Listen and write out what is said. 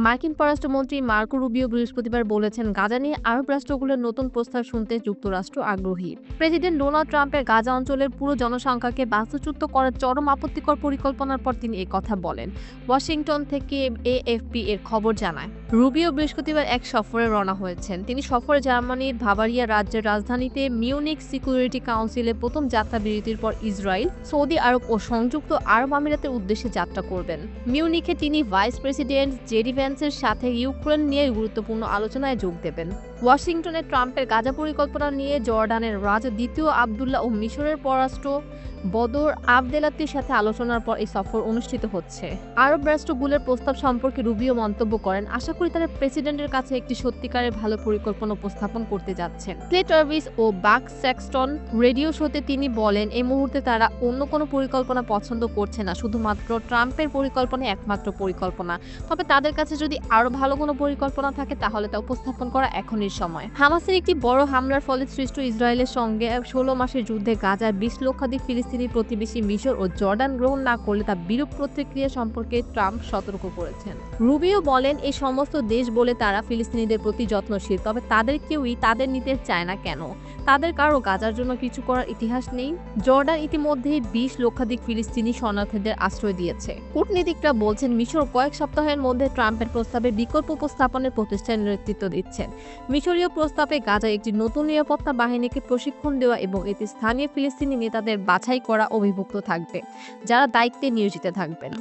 মার্কিন পররাষ্ট্রমন্ত্রী Marco Rubio বৃহস্পতিবার বলেছেন, গাজা নিয়ে আরব রাষ্ট্রগুলোর নতুন প্রস্তাব শুনতে যুক্তরাষ্ট্র আগ্রহী। প্রেসিডেন্ট ডোনাল্ড ট্রাম্পের গাজা অঞ্চলের পুরো জনসংখ্যাকে বাস্তুচ্যুত করার চরম আপত্তিকর পরিকল্পনার পর তিনি এই কথা বলেন। ওয়াশিংটন থেকে এএফপি এর খবর জানায়, রুবিও বৃহস্পতিবার এক সফরে রওনা হয়েছেন। তিনি সফরে জার্মানির বাভারিয়া রাজ্যের রাজধানীতে মিউনিখ সিকিউরিটি কাউন্সিলে প্রথম যাত্রা বিরতির পর ইসরায়েল, সৌদি আরব ও সংযুক্ত আরব আমিরাতের উদ্দেশ্যে যাত্রা করবেন। মিউনিখে তিনি ভাইস প্রেসিডেন্ট জেডি ভ্যান্সের সাথে ইউক্রেন নিয়ে গুরুত্বপূর্ণ আলোচনায় যোগ দেবেন। ওয়াশিংটনে ট্রাম্পের গাজা পরিকল্পনা নিয়ে জর্ডানের রাজা দ্বিতীয় আবদুল্লাহ ও মিশরের পররাষ্ট্র বদর আবদেলাতির সাথে আলোচনার পর এই সফর অনুষ্ঠিত হচ্ছে। আরব রাষ্ট্রগুলোর প্রস্তাব সম্পর্কে রুবিও মন্তব্য করেন, আশা করি তারা প্রেসিডেন্টের কাছে একটি সত্যিকারের ভালো পরিকল্পনা উপস্থাপন করতে যাচ্ছেন। ক্লে টার্ভিস ও বাক স্যাক্সটন রেডিও শোতে তিনি বলেন, এই মুহূর্তে তারা অন্য কোনো পরিকল্পনা পছন্দ করছে না, শুধুমাত্র ট্রাম্পের পরিকল্পনা একমাত্র পরিকল্পনা। তবে তাদের কাছে যদি আরো ভালো কোনো পরিকল্পনা থাকে তাহলে তা উপস্থাপন করা এখনই সময়। হামাসের একটি বড় হামলার ফলে সৃষ্ট ইসরায়েলের সঙ্গে 16 মাসের যুদ্ধে গাজার 20 লক্ষাধিক ফিলিস্তিনি প্রতিবেশী মিশর ও জর্ডান গ্রহণ না করলে তা বিরূপ প্রতিক্রিয়া সম্পর্কে ট্রাম্প সতর্ক করেছেন। রুবিও বলেন, এই সমস্ত দেশ বলে তারা ফিলিস্তিনিদের প্রতি যত্নশীল, তবে তাদের কেউই তাদের নিতে চায় না। কেন? তাদের কারো গাজার জন্য কিছু করার ইতিহাস নেই? জর্ডান ইতিমধ্যেই 20 লক্ষাধিক ফিলিস্তিনি শরণার্থীদের আশ্রয় দিয়েছে। কূটনীতিকরা বলছেন, মিশর কয়েক সপ্তাহের মধ্যে ট্রাম্পের প্রস্তাবে বিকল্প উপস্থাপনের প্রতিষ্ঠানের নেতৃত্ব দিচ্ছেন। মিশরীয় প্রস্তাবে গাজায় একটি নতুন নিরাপত্তা বাহিনীকে প্রশিক্ষণ দেওয়া এবং এতে স্থানীয় ফিলিস্তিনি নেতাদের বাছাই করা অভিভুক্ত থাকবে, যারা দায়িত্বে নিয়োজিত থাকবেন।